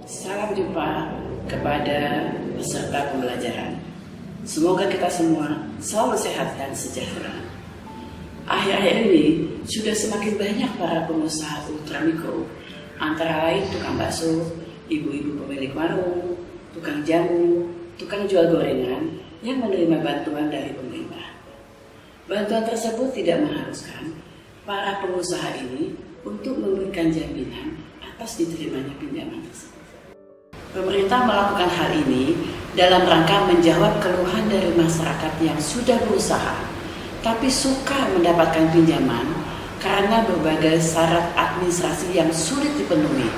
Salam jumpa kepada peserta pembelajaran. Semoga kita semua selalu sehat dan sejahtera. Akhir-akhir ini sudah semakin banyak para pengusaha ultramikro, antara lain tukang bakso, ibu-ibu pemilik warung, tukang jamu, tukang jual gorengan yang menerima bantuan dari pemerintah. Bantuan tersebut tidak mengharuskan para pengusaha ini untuk memberikan jaminan atas diterimanya pinjaman tersebut. Pemerintah melakukan hal ini dalam rangka menjawab keluhan dari masyarakat yang sudah berusaha, tapi sukar mendapatkan pinjaman karena berbagai syarat administrasi yang sulit dipenuhi,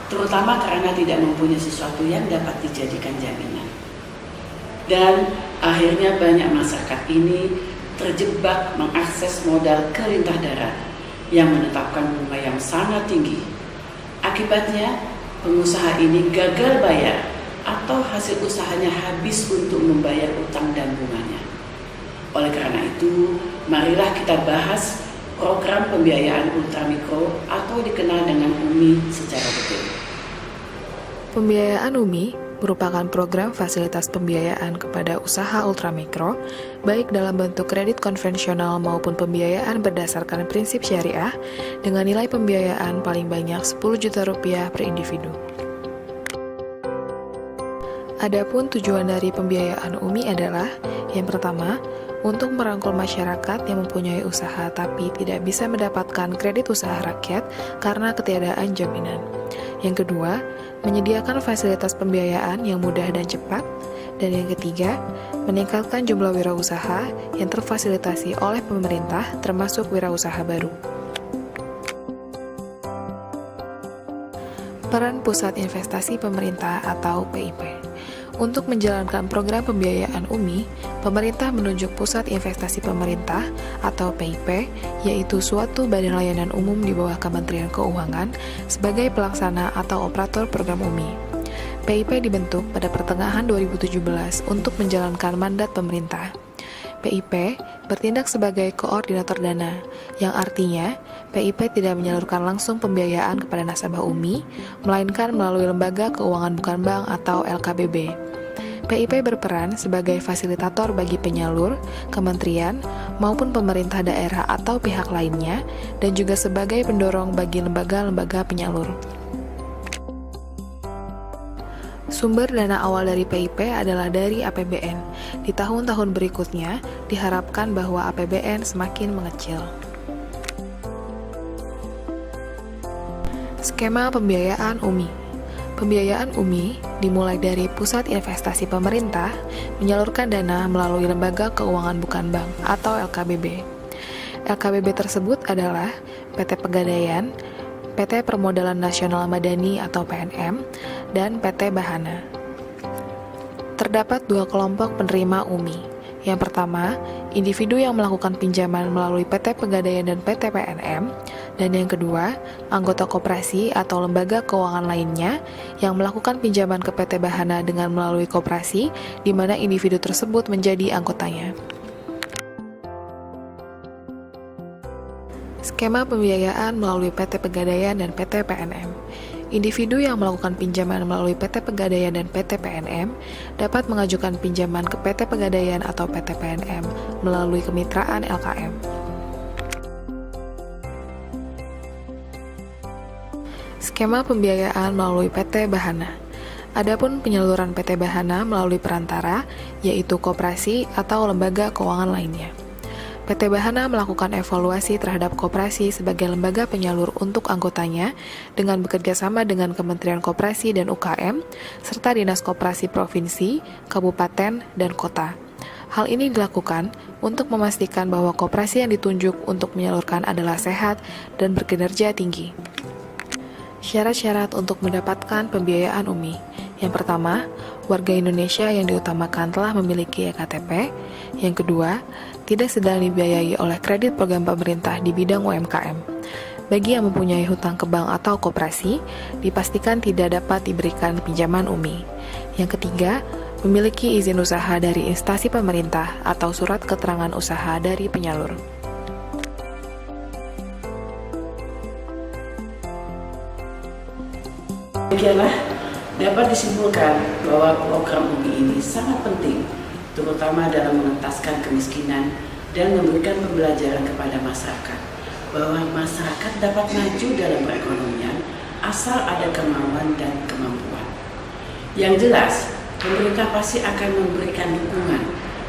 terutama karena tidak mempunyai sesuatu yang dapat dijadikan jaminan. Dan akhirnya banyak masyarakat ini terjebak mengakses modal ke lintah darat yang menetapkan bunga yang sangat tinggi. Akibatnya, pengusaha ini gagal bayar atau hasil usahanya habis untuk membayar utang dan bunganya. Oleh karena itu, marilah kita bahas program pembiayaan ultramikro atau dikenal dengan UMI secara detail. Pembiayaan UMI merupakan program fasilitas pembiayaan kepada usaha ultramikro, baik dalam bentuk kredit konvensional maupun pembiayaan berdasarkan prinsip syariah, dengan nilai pembiayaan paling banyak Rp10 juta per individu. Adapun tujuan dari pembiayaan UMI adalah, yang pertama, untuk merangkul masyarakat yang mempunyai usaha tapi tidak bisa mendapatkan kredit usaha rakyat karena ketiadaan jaminan. Yang kedua, menyediakan fasilitas pembiayaan yang mudah dan cepat. Dan yang ketiga, meningkatkan jumlah wirausaha yang terfasilitasi oleh pemerintah termasuk wirausaha baru. Peran Pusat Investasi Pemerintah atau PIP. Untuk menjalankan program pembiayaan UMI, pemerintah menunjuk Pusat Investasi Pemerintah atau PIP, yaitu suatu badan layanan umum di bawah Kementerian Keuangan sebagai pelaksana atau operator program UMI. PIP dibentuk pada pertengahan 2017 untuk menjalankan mandat pemerintah. PIP bertindak sebagai koordinator dana, yang artinya PIP tidak menyalurkan langsung pembiayaan kepada nasabah UMI, melainkan melalui Lembaga Keuangan Bukan Bank atau LKBB. PIP berperan sebagai fasilitator bagi penyalur, kementerian, maupun pemerintah daerah atau pihak lainnya, dan juga sebagai pendorong bagi lembaga-lembaga penyalur. Sumber dana awal dari PIP adalah dari APBN. Di tahun-tahun berikutnya, diharapkan bahwa APBN semakin mengecil. Skema pembiayaan UMI. Pembiayaan UMI dimulai dari Pusat Investasi Pemerintah menyalurkan dana melalui Lembaga Keuangan Bukan Bank atau LKBB. LKBB tersebut adalah PT Pegadaian, PT Permodalan Nasional Madani atau PNM, dan PT Bahana. Terdapat dua kelompok penerima UMI. Yang pertama, individu yang melakukan pinjaman melalui PT Pegadaian dan PT PNM, dan yang kedua, anggota koperasi atau lembaga keuangan lainnya yang melakukan pinjaman ke PT Bahana dengan melalui koperasi, di mana individu tersebut menjadi anggotanya. Skema pembiayaan melalui PT Pegadaian dan PT PNM. Individu yang melakukan pinjaman melalui PT Pegadaian dan PT PNM dapat mengajukan pinjaman ke PT Pegadaian atau PT PNM melalui kemitraan LKM. Skema pembiayaan melalui PT Bahana. Adapun penyaluran PT Bahana melalui perantara, yaitu koperasi atau lembaga keuangan lainnya. PT Bahana melakukan evaluasi terhadap koperasi sebagai lembaga penyalur untuk anggotanya dengan bekerja sama dengan Kementerian Koperasi dan UKM, serta Dinas Koperasi Provinsi, Kabupaten, dan Kota. Hal ini dilakukan untuk memastikan bahwa koperasi yang ditunjuk untuk menyalurkan adalah sehat dan berkinerja tinggi. Syarat-syarat untuk mendapatkan pembiayaan UMI. Yang pertama, warga Indonesia yang diutamakan telah memiliki ektp. Yang kedua, tidak sedang dibiayai oleh kredit program pemerintah di bidang UMKM. Bagi yang mempunyai hutang ke bank atau koperasi, dipastikan tidak dapat diberikan pinjaman UMI. Yang ketiga, memiliki izin usaha dari instansi pemerintah atau surat keterangan usaha dari penyalur. Demikianlah Dapat disimpulkan bahwa program UBI ini sangat penting, terutama dalam mengentaskan kemiskinan dan memberikan pembelajaran kepada masyarakat bahwa masyarakat dapat maju dalam perekonomian asal ada kemauan dan kemampuan. Yang jelas, pemerintah pasti akan memberikan dukungan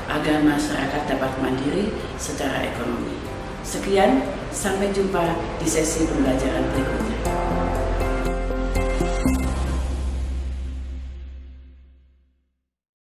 agar masyarakat dapat mandiri secara ekonomi. Sekian, sampai jumpa di sesi pembelajaran berikutnya.